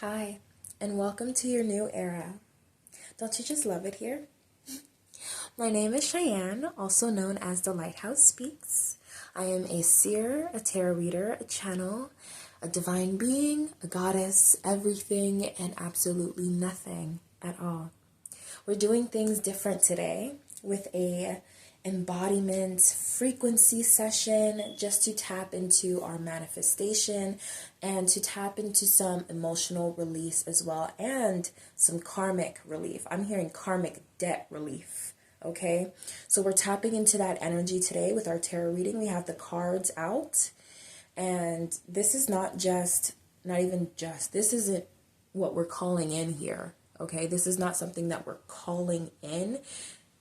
Hi, and welcome to your new era. Don't you just love it here? My name is Cheyenne, also known as The Lighthouse Speaks. I am a seer, a tarot reader, a channel, a divine being, a goddess, everything and absolutely nothing at all. We're doing things different today with a embodiment frequency session just to tap into our manifestation and to tap into some emotional release as well, and some karmic relief. I'm hearing karmic debt relief. Okay, so we're tapping into that energy today with our tarot reading. We have the cards out, and this is this isn't what we're calling in here. Okay, this is not something that we're calling in.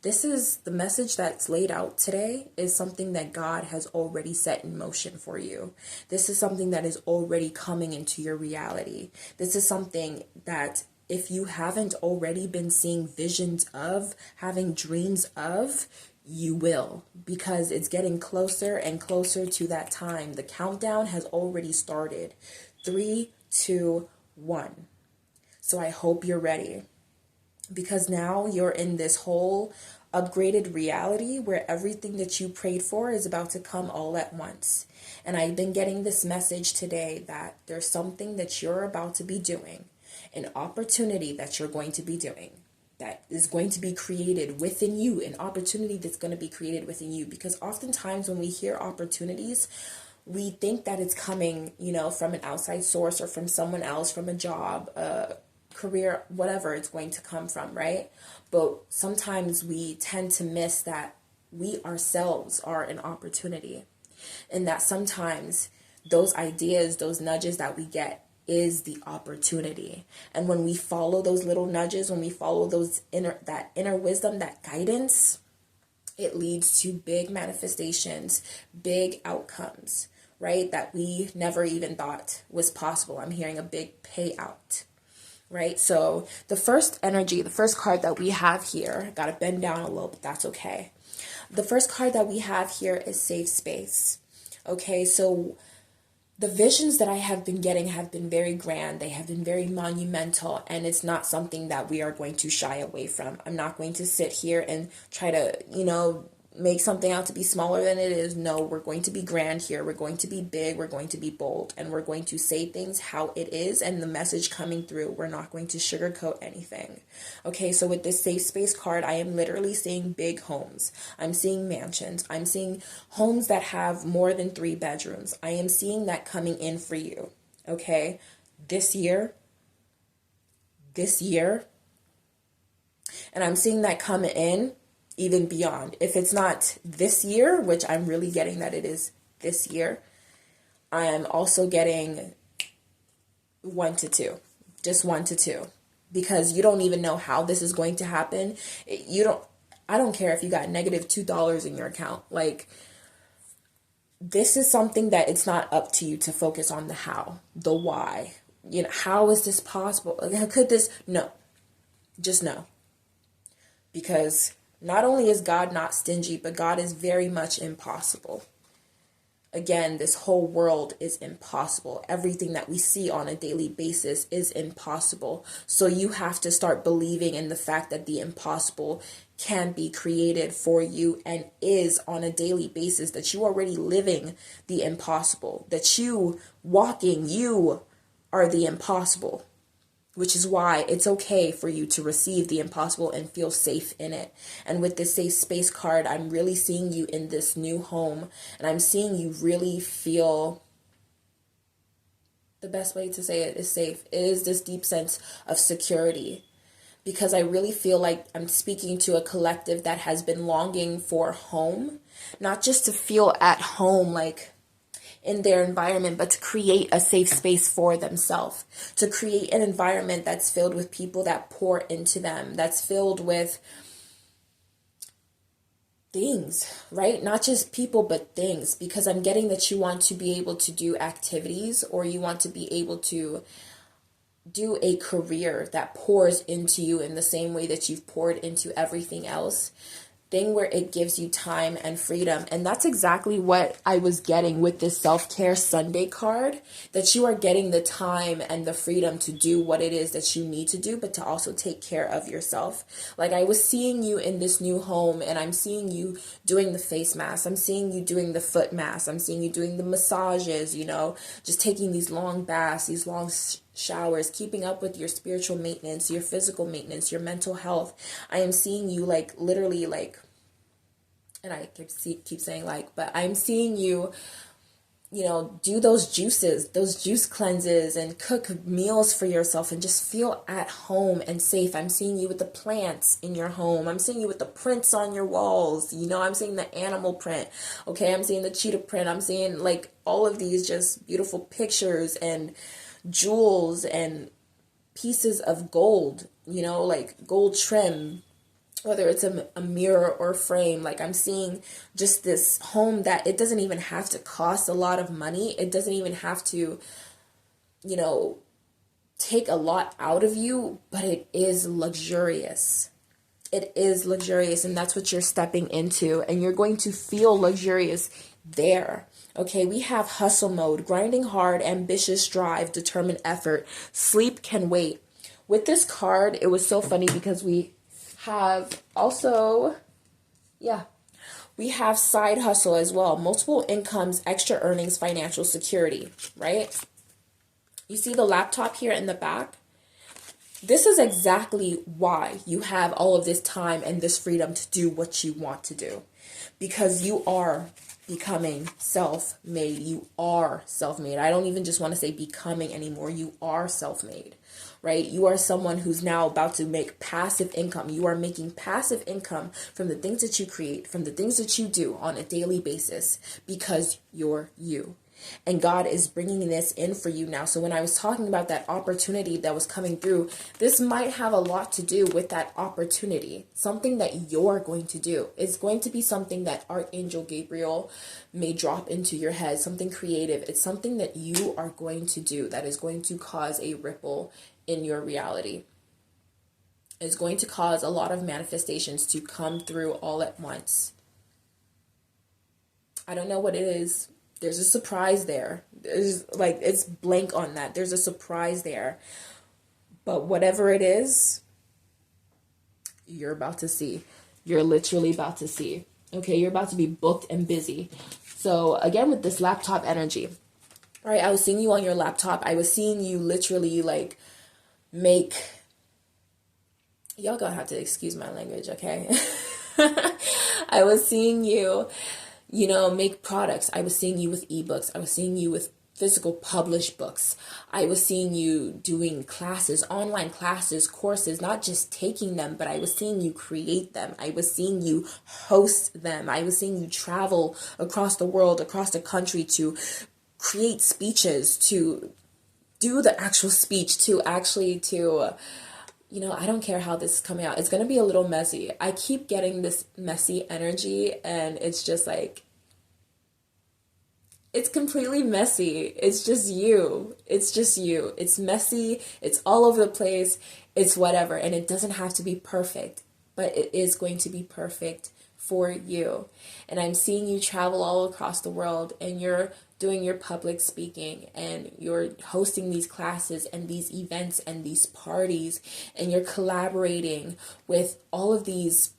This is the message that's laid out today is something that God has already set in motion for you. This is something that is already coming into your reality. This is something that if you haven't already been seeing visions of, having dreams of, you will, because it's getting closer and closer to that time. The countdown has already started. 3, 2, 1. So I hope you're ready, because now you're in this whole upgraded reality where everything that you prayed for is about to come all at once. And I've been getting this message today that there's something that you're about to be doing, an opportunity that you're going to be doing that is going to be created within you, an opportunity that's going to be created within you. Because oftentimes when we hear opportunities, we think that it's coming, from an outside source or from someone else, from a job, career, whatever it's going to come from, right? But sometimes we tend to miss that we ourselves are an opportunity, and that sometimes those ideas, those nudges that we get is the opportunity. And when we follow those little nudges, when we follow that inner wisdom, that guidance, it leads to big manifestations, big outcomes, right? That we never even thought was possible. I'm hearing a big payout. Right, so the first card that we have here, got to bend down a little, but that's okay. The first card that we have here is safe space. Okay, so the visions that I have been getting have been very grand. They have been very monumental, and it's not something that we are going to shy away from. I'm not going to sit here and try to, make something out to be smaller than it is. No, we're going to be grand here. We're going to be big. We're going to be bold, and we're going to say things how it is and the message coming through. We're not going to sugarcoat anything. Okay, so with this safe space card, I am literally seeing big homes. I'm seeing mansions. I'm seeing homes that have more than 3 bedrooms. I am seeing that coming in for you. Okay, this year, and I'm seeing that coming in even beyond. If it's not this year, which I'm really getting that it is this year, I am also getting 1 to 2, just 1 to 2, because you don't even know how this is going to happen. I don't care if you got negative $2 in your account. Like, this is something that it's not up to you to focus on the how, the why. How is this possible? Could this? No, just no. Because not only is God not stingy, but God is very much impossible. Again, this whole world is impossible. Everything that we see on a daily basis is impossible. So you have to start believing in the fact that the impossible can be created for you and is on a daily basis, that you are already living the impossible, that you are the impossible. Which is why it's okay for you to receive the impossible and feel safe in it. And with this safe space card, I'm really seeing you in this new home. And I'm seeing you really feel, the best way to say it is safe. It is this deep sense of security. Because I really feel like I'm speaking to a collective that has been longing for home. Not just to feel at home, like in their environment, but to create a safe space for themselves, to create an environment that's filled with people that pour into them, that's filled with things, right? Not just people, but things, because I'm getting that you want to be able to do activities, or you want to be able to do a career that pours into you in the same way that you've poured into everything else. thing where it gives you time and freedom. And that's exactly what I was getting with this self-care Sunday card, that you are getting the time and the freedom to do what it is that you need to do, but to also take care of yourself. Like, I was seeing you in this new home, and I'm seeing you doing the face mask. I'm seeing you doing the foot mask. I'm seeing you doing the massages, you know, just taking these long baths, these long showers, keeping up with your spiritual maintenance, your physical maintenance, your mental health. I am seeing you, like, literally, like, and I keep saying like, but I'm seeing you, you know, do those juices, those juice cleanses, and cook meals for yourself and just feel at home and safe. I'm seeing you with the plants in your home. I'm seeing you with the prints on your walls. You know, I'm seeing the animal print. Okay, I'm seeing the cheetah print. I'm seeing like all of these just beautiful pictures and jewels and pieces of gold, you know, like gold trim, whether it's a mirror or frame. Like, I'm seeing just this home that it doesn't even have to cost a lot of money. It doesn't even have to, you know, take a lot out of you, but it is luxurious. It is luxurious, and that's what you're stepping into, and you're going to feel luxurious there. Okay, we have hustle mode, grinding hard, ambitious drive, determined effort. Sleep can wait. With this card, it was so funny because we have also, we have side hustle as well. Multiple incomes, extra earnings, financial security, right? You see the laptop here in the back? This is exactly why you have all of this time and this freedom to do what you want to do. Because you are becoming self-made. You are self-made. I don't even just want to say becoming anymore. You are self-made, right? You are someone who's now about to make passive income. You are making passive income from the things that you create, from the things that you do on a daily basis, because you're you. And God is bringing this in for you now. So when I was talking about that opportunity that was coming through, this might have a lot to do with that opportunity. Something that you're going to do. It's going to be something that Archangel Gabriel may drop into your head, something creative. It's something that you are going to do that is going to cause a ripple in your reality. It's going to cause a lot of manifestations to come through all at once. I don't know what it is. There's a surprise there. There's like, it's blank on that. There's a surprise there. But whatever it is, you're about to see. You're literally about to see. Okay, you're about to be booked and busy. So again, with this laptop energy, all right, I was seeing you on your laptop. I was seeing you literally like make, y'all gonna have to excuse my language, okay? I was seeing you, you know, make products. I was seeing you with ebooks. I was seeing you with physical published books. I was seeing you doing classes, online classes, courses, not just taking them, but I was seeing you create them. I was seeing you host them. I was seeing you travel across the world, across the country to create speeches, to do the actual speech, to actually you know, I don't care how this is coming out. It's going to be a little messy. I keep getting this messy energy, and it's just like, it's completely messy. It's just you. It's just you. It's messy. It's all over the place. It's whatever. And it doesn't have to be perfect, but it is going to be perfect for you. And I'm seeing you travel all across the world, and you're doing your public speaking, and you're hosting these classes and these events and these parties, and you're collaborating with all of these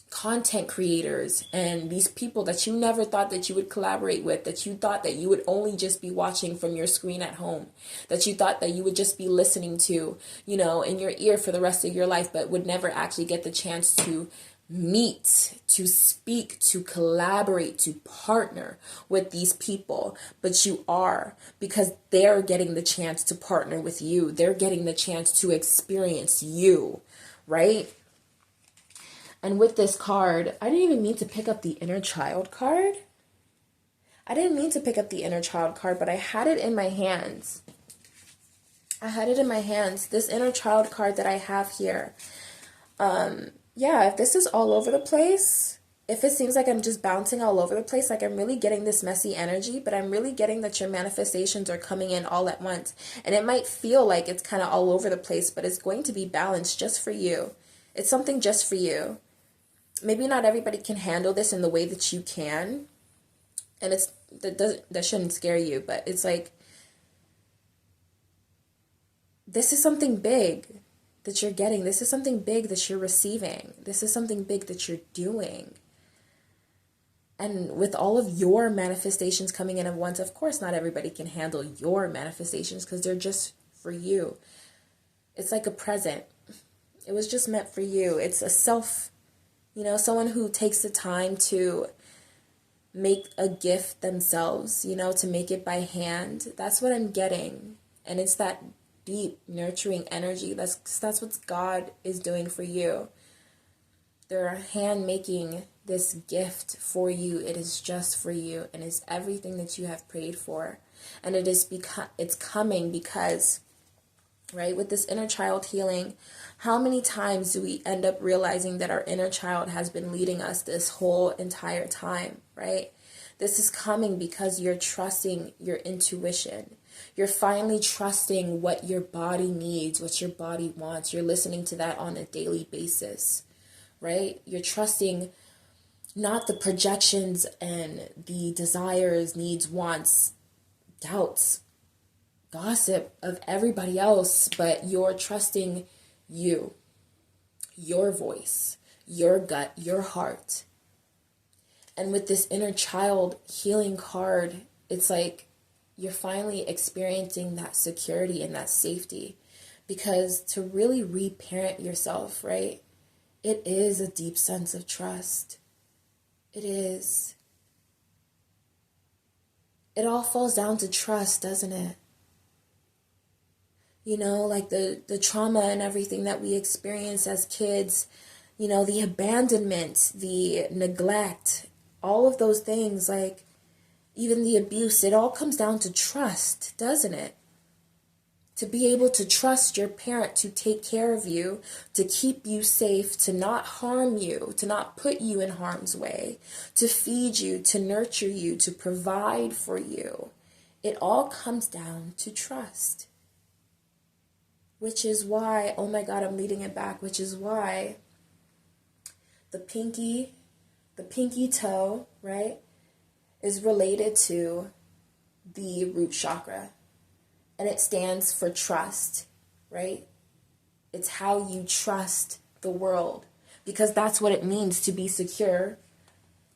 content creators and these people that you never thought that you would collaborate with, that you thought that you would only just be watching from your screen at home, that you thought that you would just be listening to, you know, in your ear for the rest of your life, but would never actually get the chance to meet, to speak, to collaborate, to partner with these people. But you are, because they're getting the chance to partner with you. They're getting the chance to experience you, right? And with this card, I didn't even mean to pick up the inner child card. I didn't mean to pick up the inner child card, but I had it in my hands. I had it in my hands. This inner child card that I have here. Yeah, if this is all over the place, if it seems like I'm just bouncing all over the place, like I'm really getting this messy energy, but I'm really getting that your manifestations are coming in all at once. And it might feel like it's kind of all over the place, but it's going to be balanced just for you. It's something just for you. maybe not everybody can handle this in the way that you can. And that shouldn't scare you, but it's like, this is something big that you're getting. This is something big that you're receiving. This is something big that you're doing. And with all of your manifestations coming in at once, of course, not everybody can handle your manifestations because they're just for you. It's like a present. It was just meant for you. It's a self, someone who takes the time to make a gift themselves, to make it by hand. That's what I'm getting. And it's that deep, nurturing energy. That's what God is doing for you. They're hand making this gift for you. It is just for you, and it's everything that you have prayed for. And it's coming because, right, with this inner child healing, how many times do we end up realizing that our inner child has been leading us this whole entire time, right? This is coming because you're trusting your intuition. You're finally trusting what your body needs, what your body wants. You're listening to that on a daily basis, right? You're trusting not the projections and the desires, needs, wants, doubts, gossip of everybody else, but you're trusting you, your voice, your gut, your heart. And with this inner child healing card, it's like you're finally experiencing that security and that safety. Because to really reparent yourself, right, it is a deep sense of trust. It is. It all falls down to trust, doesn't it? Like the trauma and everything that we experience as kids, the abandonment, the neglect, all of those things, like even the abuse, it all comes down to trust, doesn't it? To be able to trust your parent to take care of you, to keep you safe, to not harm you, to not put you in harm's way, to feed you, to nurture you, to provide for you. It all comes down to trust. Which is why, oh my God, I'm leading it back, which is why the pinky toe, right, is related to the root chakra. And it stands for trust, right? It's how you trust the world. Because that's what it means to be secure,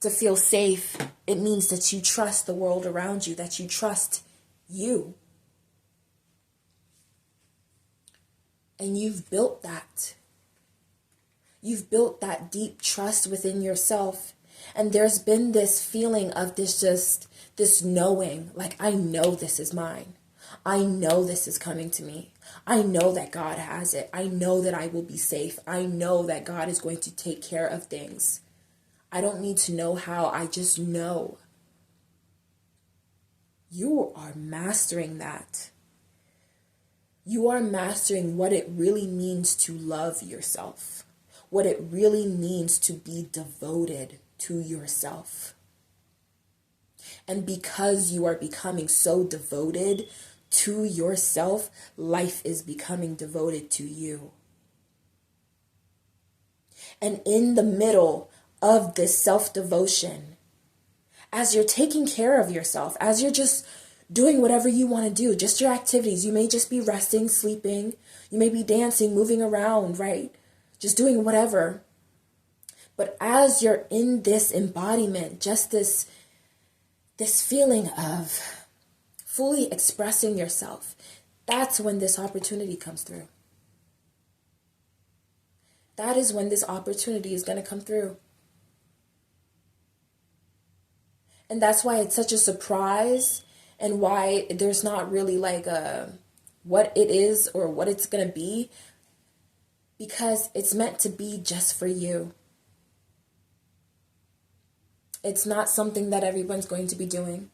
to feel safe. It means that you trust the world around you, that you trust you. And you've built that. You've built that deep trust within yourself. And there's been this feeling of this knowing, like, I know this is mine. I know this is coming to me. I know that God has it. I know that I will be safe. I know that God is going to take care of things. I don't need to know how. I just know. You are mastering that. You are mastering what it really means to love yourself. What it really means to be devoted to yourself. And because you are becoming so devoted to yourself, life is becoming devoted to you. And in the middle of this self-devotion, as you're taking care of yourself, as you're just doing whatever you want to do, just your activities, you may just be resting, sleeping, you may be dancing, moving around, right? Just doing whatever. But as you're in this embodiment, just this feeling of fully expressing yourself, that's when this opportunity comes through. That is when this opportunity is going to come through. And that's why it's such a surprise, and why there's not really like what it is or what it's going to be, because it's meant to be just for you. It's not something that everyone's going to be doing.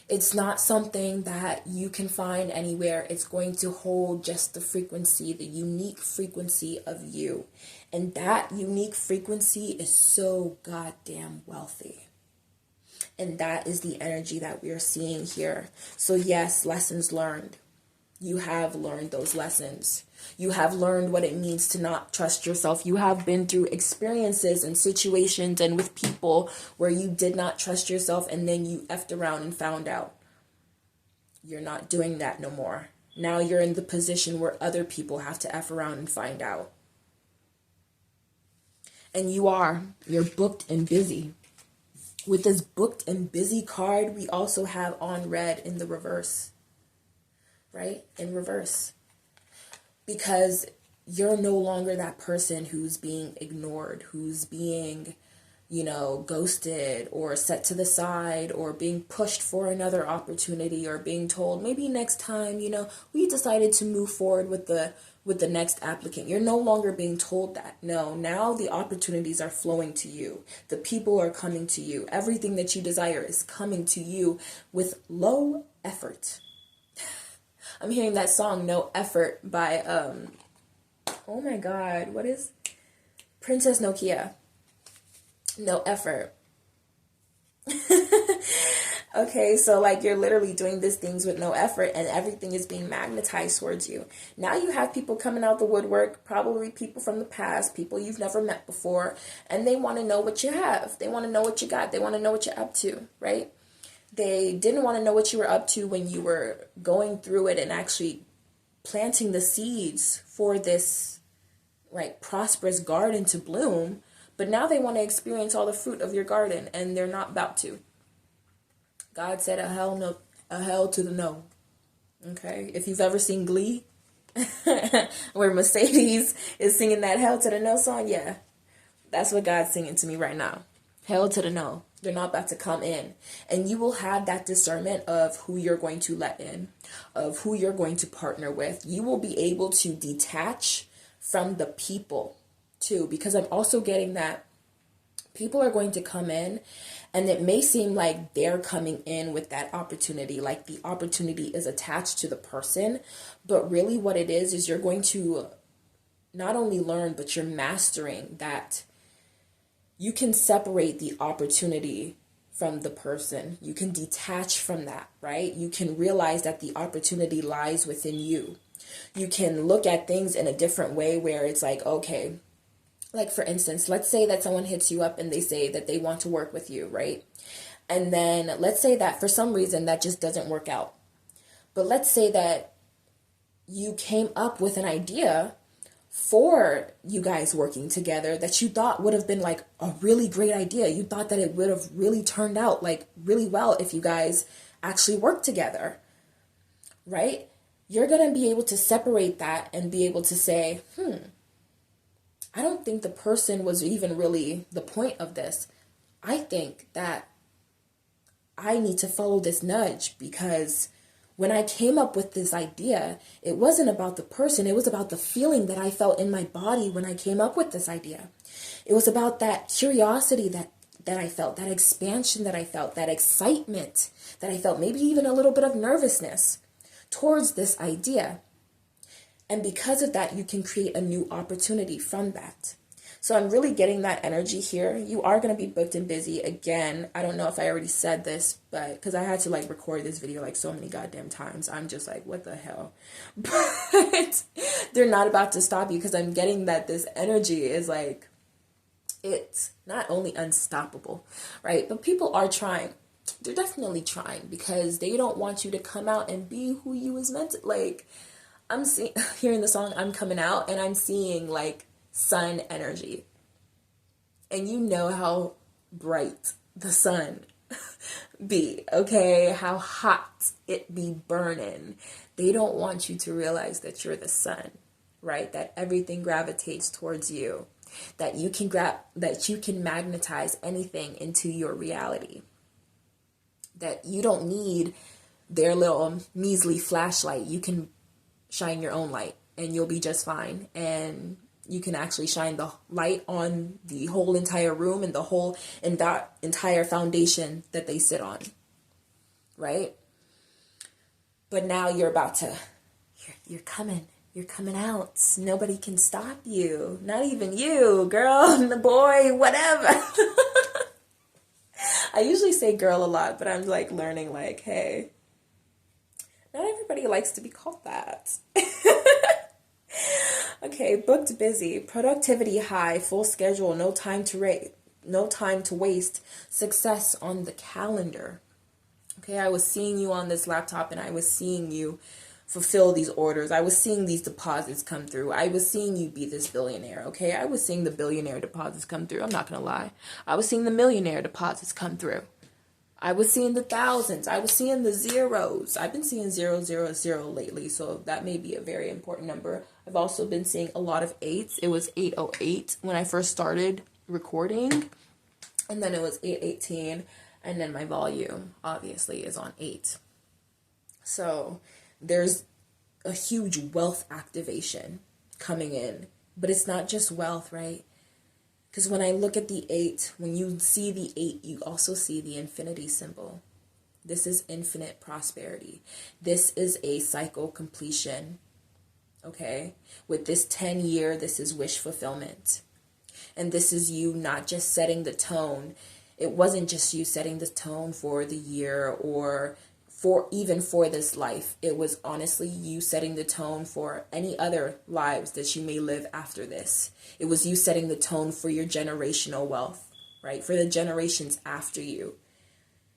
It's not something that you can find anywhere. It's going to hold just the frequency, the unique frequency of you. And that unique frequency is so goddamn wealthy. And that is the energy that we are seeing here. So yes, lessons learned. You have learned those lessons. You have learned what it means to not trust yourself. You have been through experiences and situations and with people where you did not trust yourself, and then you effed around and found out. You're not doing that no more. Now you're in the position where other people have to F around and find out. And you're booked and busy. With this booked and busy card, we also have on red in the reverse. Right? In reverse. Because you're no longer that person who's being ignored, who's being, ghosted or set to the side or being pushed for another opportunity or being told maybe next time, we decided to move forward with the next applicant. You're no longer being told that. No, now the opportunities are flowing to you. The people are coming to you. Everything that you desire is coming to you with low effort. I'm hearing that song No Effort by oh my god, what is Princess Nokia? No effort. Okay, so like you're literally doing these things with no effort and everything is being magnetized towards you. Now you have people coming out the woodwork, probably people from the past, people you've never met before, and they want to know what you have. They want to know what you got. They want to know what you're up to, right? They didn't want to know what you were up to when you were going through it and actually planting the seeds for this like prosperous garden to bloom. But now they want to experience all the fruit of your garden, and they're not about to. God said a hell to the no. Okay? If you've ever seen Glee, where Mercedes is singing that hell to the no song, yeah. That's what God's singing to me right now. Hell to the no. They're not about to come in. And you will have that discernment of who you're going to let in, of who you're going to partner with. You will be able to detach from the people too, because I'm also getting that people are going to come in and it may seem like they're coming in with that opportunity, like the opportunity is attached to the person, but really what it is you're going to not only learn, but you're mastering that you can separate the opportunity from the person. You can detach from that, right? You can realize that the opportunity lies within you. You can look at things in a different way where it's like, okay, like for instance, let's say that someone hits you up and they say that they want to work with you, right? And then let's say that for some reason that just doesn't work out. But let's say that you came up with an idea for you guys working together that you thought would have been like a really great idea. You thought that it would have really turned out like really well if you guys actually worked together, right? You're going to be able to separate that and be able to say, I don't think the person was even really the point of this. I think that I need to follow this nudge because when I came up with this idea, it wasn't about the person. It was about the feeling that I felt in my body when I came up with this idea. It was about that curiosity that I felt, that expansion that I felt, that excitement that I felt, maybe even a little bit of nervousness towards this idea. And because of that, you can create a new opportunity from that. So I'm really getting that energy here. You are going to be booked and busy again. I don't know if I already said this, but because I had to like record this video like so many goddamn times, I'm just like, what the hell? But they're not about to stop you because I'm getting that this energy is like, it's not only unstoppable, right? But people are trying. They're definitely trying because they don't want you to come out and be who you was meant to, like, I'm hearing the song I'm Coming Out and I'm seeing like sun energy. And you know how bright the sun be, okay? How hot it be burning. They don't want you to realize that you're the sun, right? That everything gravitates towards you. That you can magnetize anything into your reality. That you don't need their little measly flashlight. You can shine your own light and you'll be just fine. And you can actually shine the light on the whole entire room and the whole entire foundation that they sit on, right? But now you're about to, you're coming out. Nobody can stop you. Not even you, girl, the boy, whatever. I usually say girl a lot, but I'm like learning like, hey, not everybody everybody likes to be called that. Okay, booked busy, productivity high, full schedule, no time to waste, success on the calendar. Okay, I was seeing you on this laptop and I was seeing you fulfill these orders. I was seeing these deposits come through. I was seeing you be this billionaire, okay? I was seeing the billionaire deposits come through. I'm not going to lie. I was seeing the millionaire deposits come through. I was seeing the thousands. I was seeing the zeros. I've been seeing 000 lately, so that may be a very important number. I've also been seeing a lot of eights. It was 808 when I first started recording, and then it was 818, and then my volume, obviously, is on 8. So there's a huge wealth activation coming in, but it's not just wealth, right? Because when I look at the 8, when you see the 8, you also see the infinity symbol. This is infinite prosperity. This is a cycle completion, okay? With this 10-year, this is wish fulfillment. And this is you not just setting the tone. It wasn't just you setting the tone for the year or for this life. It was honestly you setting the tone for any other lives that you may live after this. It was you setting the tone for your generational wealth, right? For the generations after you.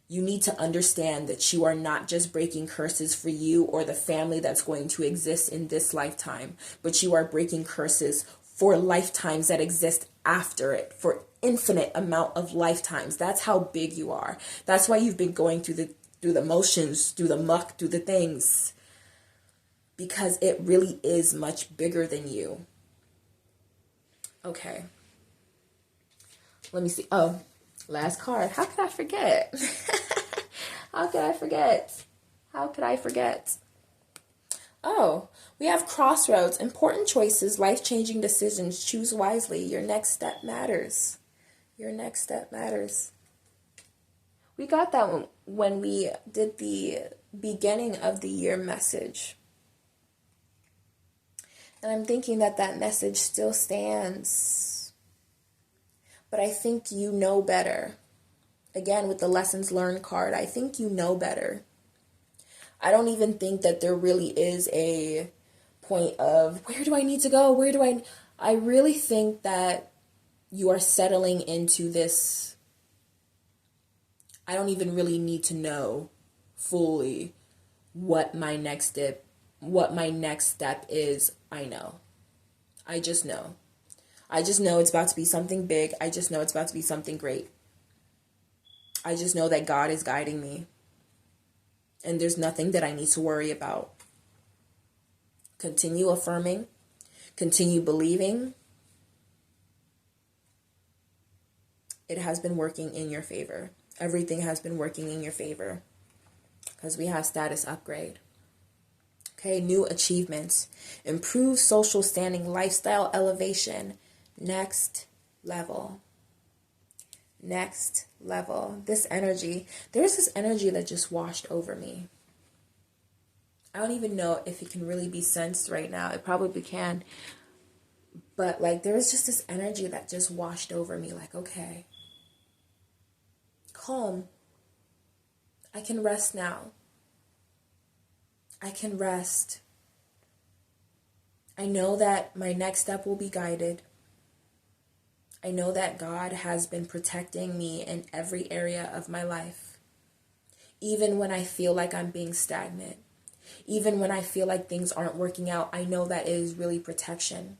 You need to understand that you are not just breaking curses for you or the family that's going to exist in this lifetime, but you are breaking curses for lifetimes that exist after it, for infinite amount of lifetimes. That's how big you are. That's why you've been going through the motions, through the muck, through the things, because it really is much bigger than you. Okay. Let me see. Oh, last card. How could I forget? How could I forget? How could I forget? Oh, we have crossroads, important choices, life-changing decisions. Choose wisely. Your next step matters. Your next step matters. We got that when we did the beginning of the year message. And I'm thinking that message still stands. But I think you know better. Again, with the lessons learned card, I think you know better. I don't even think that there really is a point of, where do I need to go? I really think that you are settling into this. I don't even really need to know fully what my next step is. I know. I just know. I just know it's about to be something big. I just know it's about to be something great. I just know that God is guiding me. And there's nothing that I need to worry about. Continue affirming. Continue believing. It has been working in your favor. Everything has been working in your favor. Because we have status upgrade. Okay, new achievements. Improved social standing, lifestyle elevation. Next level. Next level. This energy. There's this energy that just washed over me. I don't even know if it can really be sensed right now. It probably can. But like there's just this energy that just washed over me. Like, okay. Calm. I can rest now. I can rest. I know that my next step will be guided. I know that God has been protecting me in every area of my life. Even when I feel like I'm being stagnant. Even when I feel like things aren't working out, I know that it is really protection.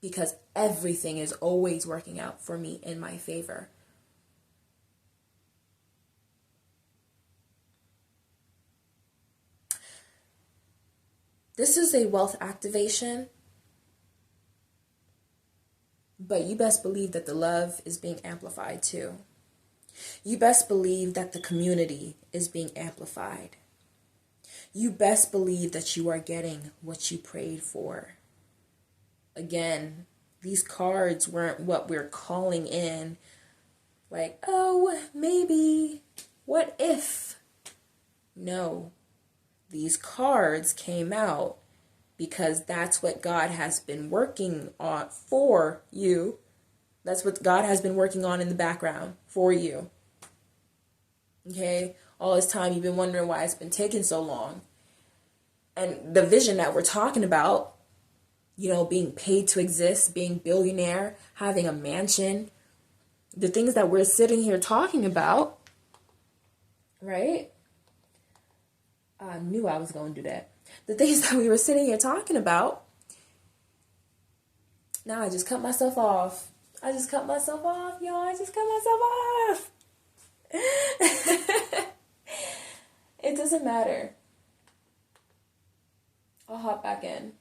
Because everything is always working out for me in my favor. This is a wealth activation, but you best believe that the love is being amplified too. You best believe that the community is being amplified. You best believe that you are getting what you prayed for. Again, these cards weren't what we're calling in, like, oh, maybe, what if? No. These cards came out because that's what God has been working on for you. That's what God has been working on in the background for you. Okay? All this time you've been wondering why it's been taking so long. And the vision that we're talking about, being paid to exist, being billionaire, having a mansion, the things that we're sitting here talking about, right? I knew I was going to do that. The things that we were sitting here talking about, now I just cut myself off. I just cut myself off, y'all. I just cut myself off. It doesn't matter. I'll hop back in.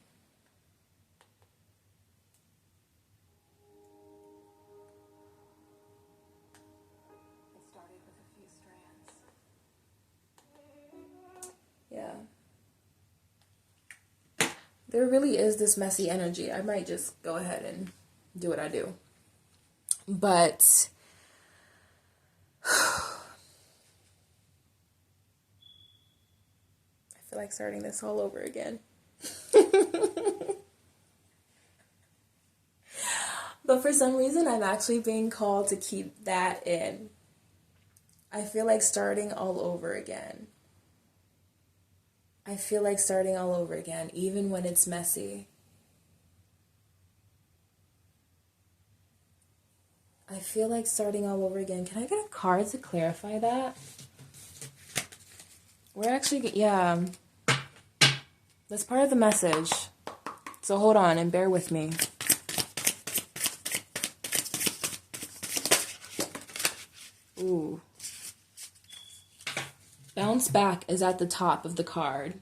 It started with a few strands. Yeah. There really is this messy energy. I might just go ahead and do what I do. But I feel like starting this all over again. But for some reason, I'm actually being called to keep that in. I feel like starting all over again. I feel like starting all over again, even when it's messy. I feel like starting all over again. Can I get a card to clarify that? We're actually, yeah. That's part of the message. So hold on and bear with me. Ooh. Bounce back is at the top of the card.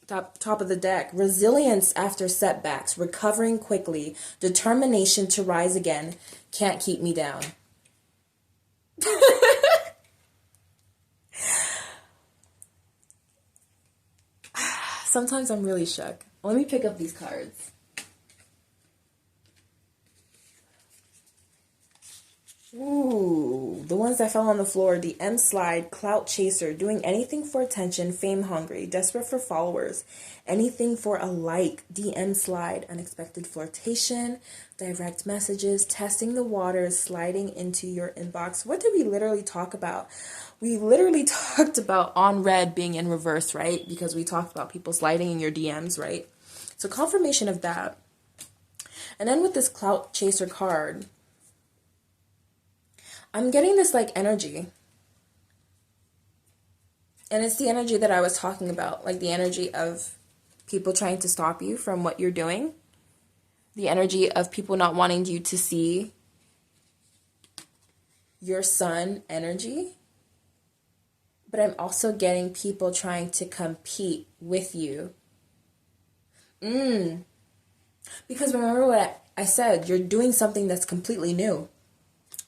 Top of the deck. Resilience after setbacks. Recovering quickly. Determination to rise again. Can't keep me down. Sometimes I'm really shook. Let me pick up these cards. Ooh, the ones that fell on the floor. The M slide, clout chaser, doing anything for attention, fame hungry, desperate for followers, anything for a like, DM slide, unexpected flirtation, direct messages, testing the waters, sliding into your inbox. What did we literally talk about? We literally talked about on red being in reverse, right? Because we talked about people sliding in your DMs, right? So confirmation of that. And then with this clout chaser card, I'm getting this like energy. And it's the energy that I was talking about, like the energy of people trying to stop you from what you're doing. The energy of people not wanting you to see your sun energy. But I'm also getting people trying to compete with you. Because remember what I said, you're doing something that's completely new.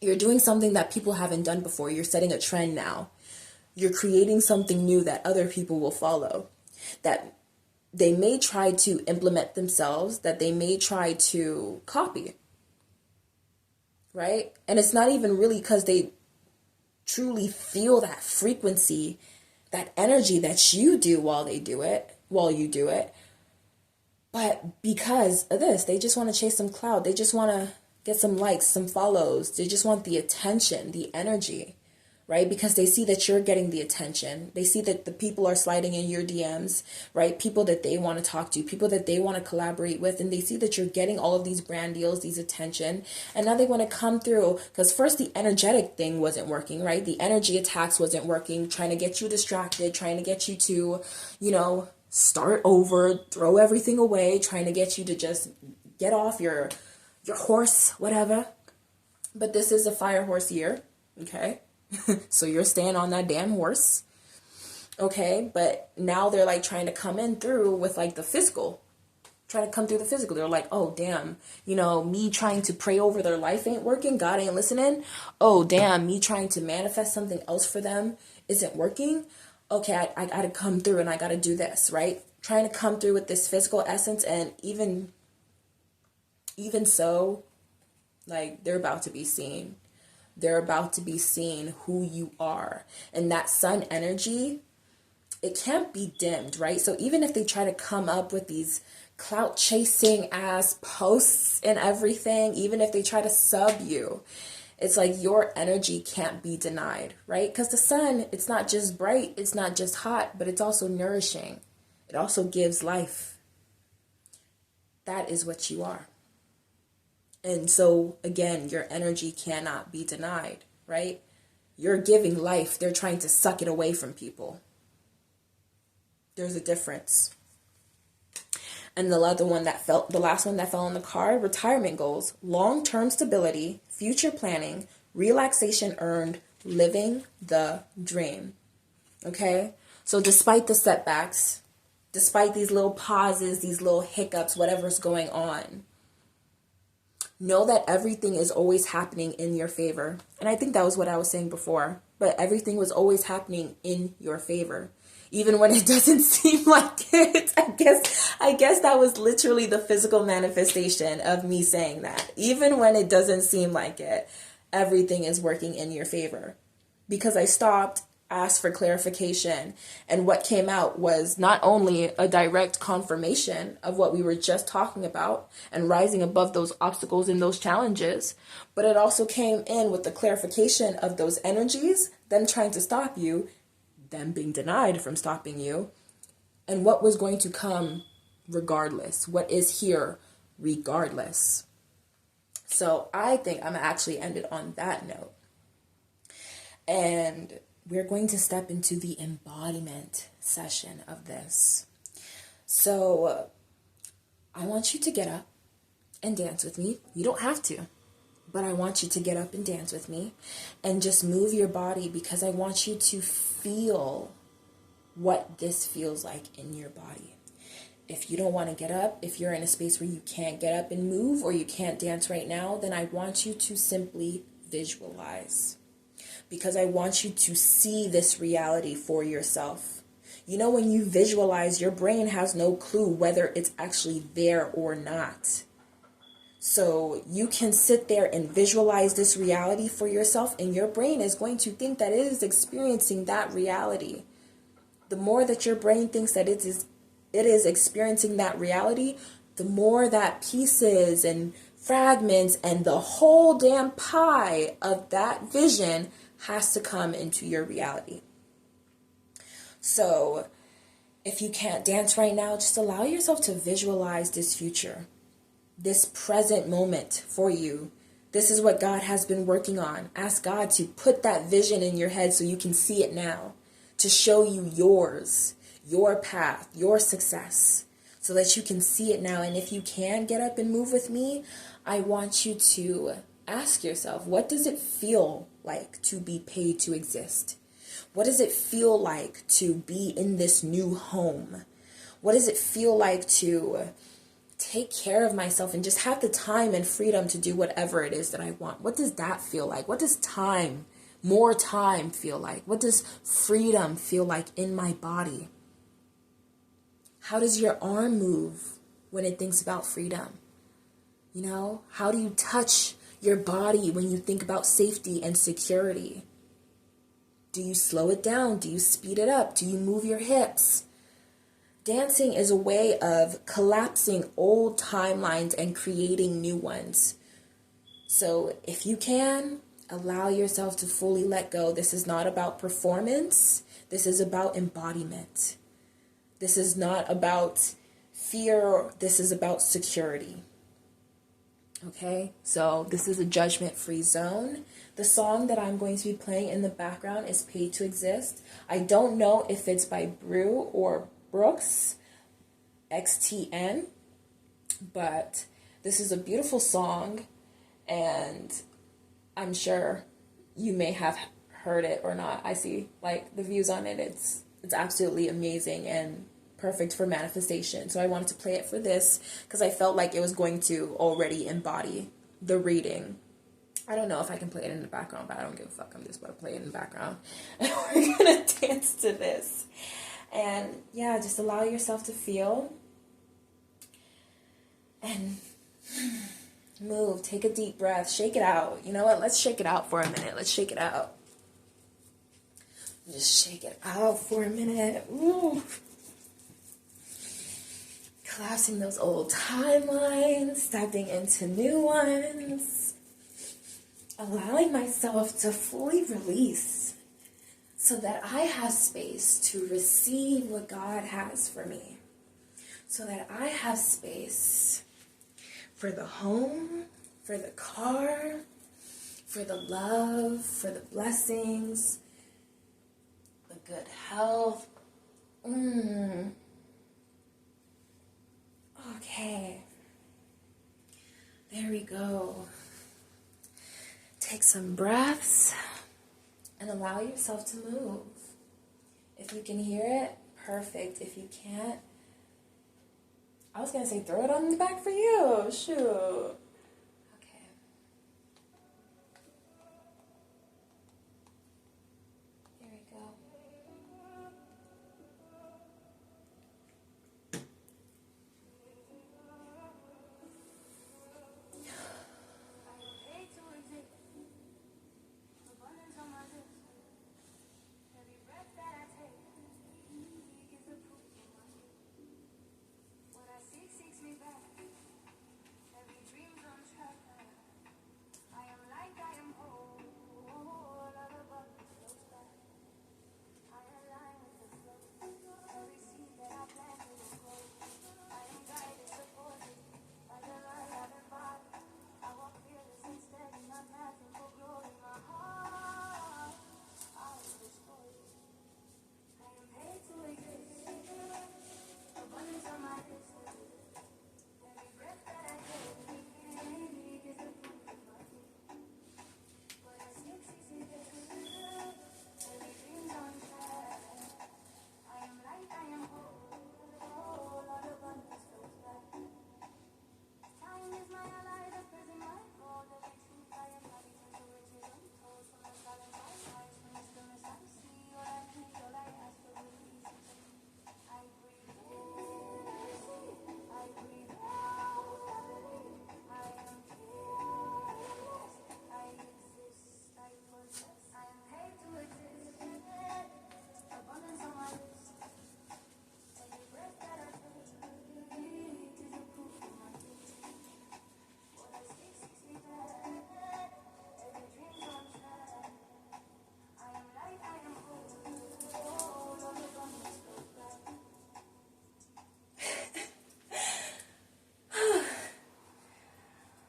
You're doing something that people haven't done before. You're setting a trend now. You're creating something new that other people will follow. That they may try to implement themselves, that they may try to copy. Right? And it's not even really because they truly feel that frequency, that energy that you do while you do it. But because of this, they just want to chase some clout. They just want to get some likes, some follows. They just want the attention, the energy, right? Because they see that you're getting the attention. They see that the people are sliding in your DMs, right? People that they want to talk to, people that they want to collaborate with. And they see that you're getting all of these brand deals, these attention. And now they want to come through because first the energetic thing wasn't working, right? The energy attacks wasn't working, trying to get you distracted, trying to get you to, start over, throw everything away, trying to get you to just get off your horse, whatever. But this is a fire horse year, okay? So you're staying on that damn horse, okay? But now they're like trying to come in through with like the physical, trying to come through the physical. They're like, oh, damn, me trying to pray over their life ain't working. God ain't listening. Oh, damn, me trying to manifest something else for them isn't working. Okay, I got to come through and I got to do this, right? Trying to come through with this physical essence, and even so, like, they're about to be seen. They're about to be seen who you are. And that sun energy, it can't be dimmed, right? So even if they try to come up with these clout chasing ass posts and everything, even if they try to sub you, it's like your energy can't be denied, right? Because the sun, it's not just bright, it's not just hot, but it's also nourishing. It also gives life. That is what you are. And so, again, your energy cannot be denied, right? You're giving life. They're trying to suck it away from people. There's a difference. And the last one that fell on the card, retirement goals, long-term stability, future planning, relaxation earned, living the dream. Okay? So despite the setbacks, despite these little pauses, these little hiccups, whatever's going on, know that everything is always happening in your favor. And I think that was what I was saying before. But everything was always happening in your favor. Even when it doesn't seem like it. I guess that was literally the physical manifestation of me saying that. Even when it doesn't seem like it, everything is working in your favor. Because I stopped, asked for clarification, and what came out was not only a direct confirmation of what we were just talking about and rising above those obstacles and those challenges, but it also came in with the clarification of those energies, them trying to stop you, them being denied from stopping you, and what was going to come regardless, what is here regardless. So I think I'm actually ended on that note. And we're going to step into the embodiment session of this. So I want you to get up and dance with me. You don't have to, but I want you to get up and dance with me and just move your body, because I want you to feel what this feels like in your body. If you don't want to get up, if you're in a space where you can't get up and move, or you can't dance right now, then I want you to simply visualize. Because I want you to see this reality for yourself. You know, when you visualize, your brain has no clue whether it's actually there or not. So you can sit there and visualize this reality for yourself, and your brain is going to think that it is experiencing that reality. The more that your brain thinks that it is experiencing that reality, the more that pieces and fragments and the whole damn pie of that vision has to come into your reality. So if you can't dance right now, just allow yourself to visualize this future, this present moment for you. This is what God has been working on. Ask God to put that vision in your head so you can see it now, to show you yours, your path, your success, so that you can see it now. And if you can get up and move with me, I want you to ask yourself, what does it feel like to be paid to exist? What does it feel like to be in this new home? What does it feel like to take care of myself and just have the time and freedom to do whatever it is that I want? What does that feel like? What does time, more time, feel like? What does freedom feel like in my body? How does your arm move when it thinks about freedom? You know, how do you touch your body when you think about safety and security? Do you slow it down? Do you speed it up? Do you move your hips? Dancing is a way of collapsing old timelines and creating new ones. So if you can, allow yourself to fully let go. This is not about performance. This is about embodiment. This is not about fear. This is about security. Okay, so this is a judgment-free zone. The song that I'm going to be playing in the background is Paid to Exist. I don't know if it's by Brew or Brooks, XTN, but this is a beautiful song, and I'm sure you may have heard it or not. I see like the views on it. It's absolutely amazing and perfect for manifestation. So I wanted to play it for this because I felt like it was going to already embody the reading. I don't know if I can play it in the background, but I don't give a fuck. I'm just going to play it in the background. And we're going to dance to this. And yeah, just allow yourself to feel and move. Take a deep breath. Shake it out. You know what? Let's shake it out for a minute. Let's shake it out. Just shake it out for a minute. Ooh. Collapsing those old timelines, stepping into new ones, allowing myself to fully release so that I have space to receive what God has for me. so that I have space for the home, for the car, for the love, for the blessings, the good health. Okay. There we go. Take some breaths and allow yourself to move. If you can hear it, perfect. If you can't, I was going to say throw it on the back for you. Shoot. Okay. Here we go.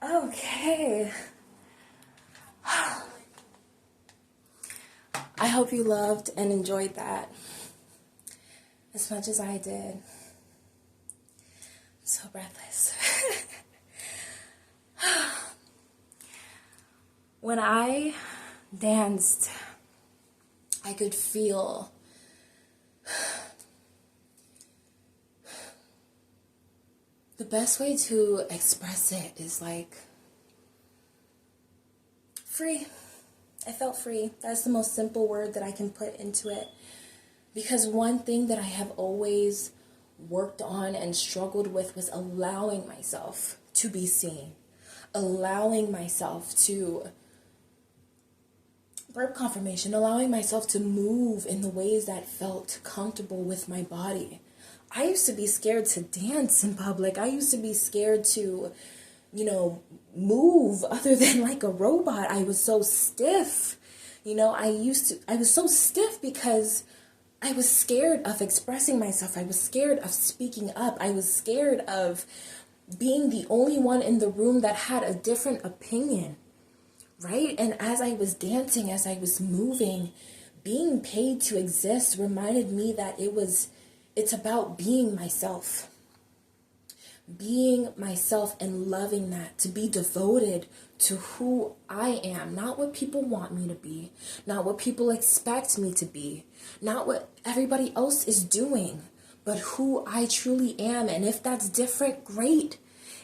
Okay. I hope you loved and enjoyed that as much as I did. I'm so breathless. When I danced, I could feel the best way to express it is like free. I felt free. That's the most simple word that I can put into it. Because one thing that I have always worked on and struggled with was allowing myself to be seen. Allowing myself to, burp confirmation, allowing myself to move in the ways that felt comfortable with my body. I used to be scared to dance in public. I used to be scared to, move other than like a robot. I was so stiff. I was so stiff because I was scared of expressing myself. I was scared of speaking up. I was scared of being the only one in the room that had a different opinion, right? And as I was dancing, as I was moving, being paid to exist reminded me that it's about being myself. Being myself and loving that, to be devoted to who I am, not what people want me to be, not what people expect me to be, not what everybody else is doing, but who I truly am. And if that's different, great.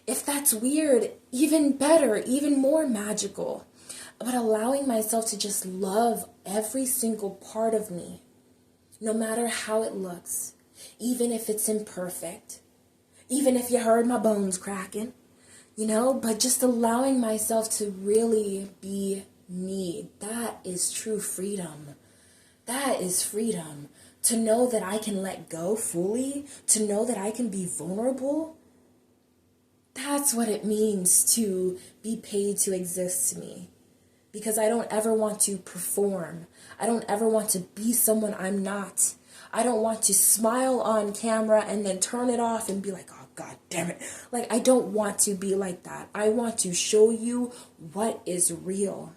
If that's weird, even better, even more magical. But allowing myself to just love every single part of me, no matter how it looks, even if it's imperfect. Even if you heard my bones cracking, but just allowing myself to really be me. That is true freedom. That is freedom. To know that I can let go fully, to know that I can be vulnerable. That's what it means to be paid to exist to me. Because I don't ever want to perform. I don't ever want to be someone I'm not. I don't want to smile on camera and then turn it off and be like, oh, God damn it. Like, I don't want to be like that. I want to show you what is real,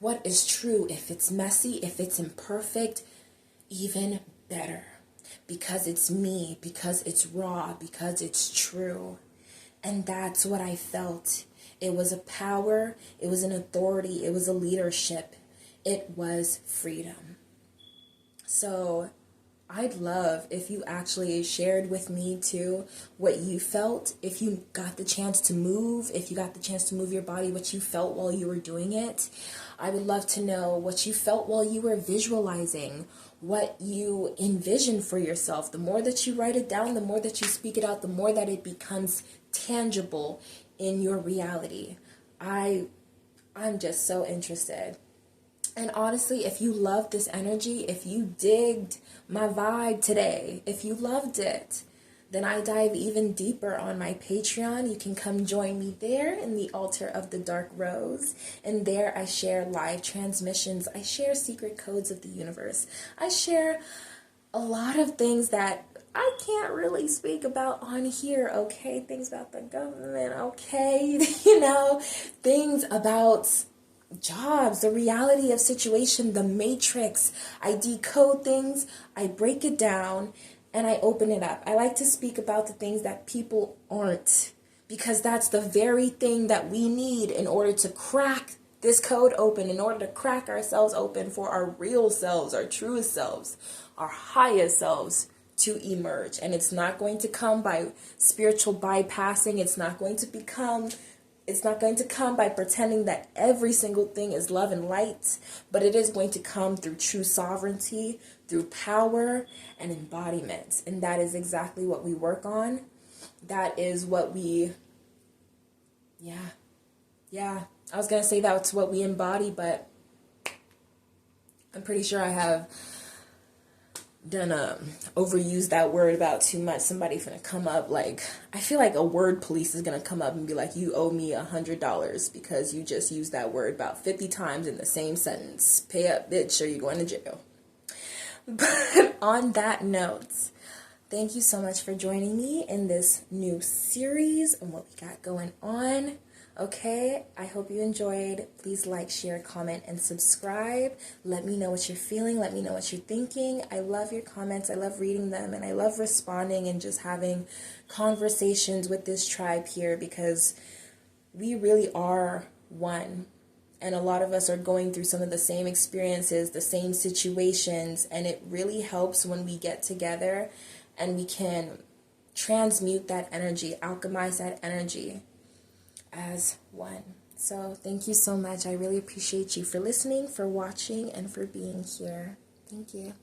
what is true. If it's messy, if it's imperfect, even better. Because it's me, because it's raw, because it's true. And that's what I felt. It was a power, it was an authority, it was a leadership, it was freedom. So I'd love if you actually shared with me too what you felt, if you got the chance to move, if you got the chance to move your body, what you felt while you were doing it. I would love to know what you felt while you were visualizing, what you envisioned for yourself. The more that you write it down, the more that you speak it out, the more that it becomes tangible in your reality. I'm just so interested. And honestly, if you loved this energy, if you digged my vibe today, if you loved it, then I dive even deeper on my Patreon. You can come join me there in the Altar of the Dark Rose. And there I share live transmissions. I share secret codes of the universe. I share a lot of things that I can't really speak about on here, okay? Things about the government, okay? Things about jobs, the reality of situation, the matrix. I decode things, I break it down, and I open it up. I like to speak about the things that people aren't, because that's the very thing that we need in order to crack this code open, in order to crack ourselves open for our real selves, our truest selves, our highest selves to emerge. And it's not going to come by spiritual bypassing. It's not going to come by pretending that every single thing is love and light, but it is going to come through true sovereignty, through power and embodiment. And that is exactly what we work on. That is what we, I was going to say that's what we embody, but I'm pretty sure I have done overused that word about too much. Somebody's gonna come up, like, I feel like a word police is gonna come up and be like, you owe me $100 because you just used that word about 50 times in the same sentence. Pay up, bitch, or you're going to jail. But on that note, thank you so much for joining me in this new series and what we got going on. Okay, I hope you enjoyed. Please like, share, comment, and subscribe. Let me know what you're feeling. Let me know what you're thinking. I love your comments. I love reading them, and I love responding and just having conversations with this tribe here, because we really are one. And a lot of us are going through some of the same experiences, the same situations, and it really helps when we get together and we can transmute that energy, alchemize that energy as one. So thank you so much. I really appreciate you for listening, for watching, and for being here. Thank you.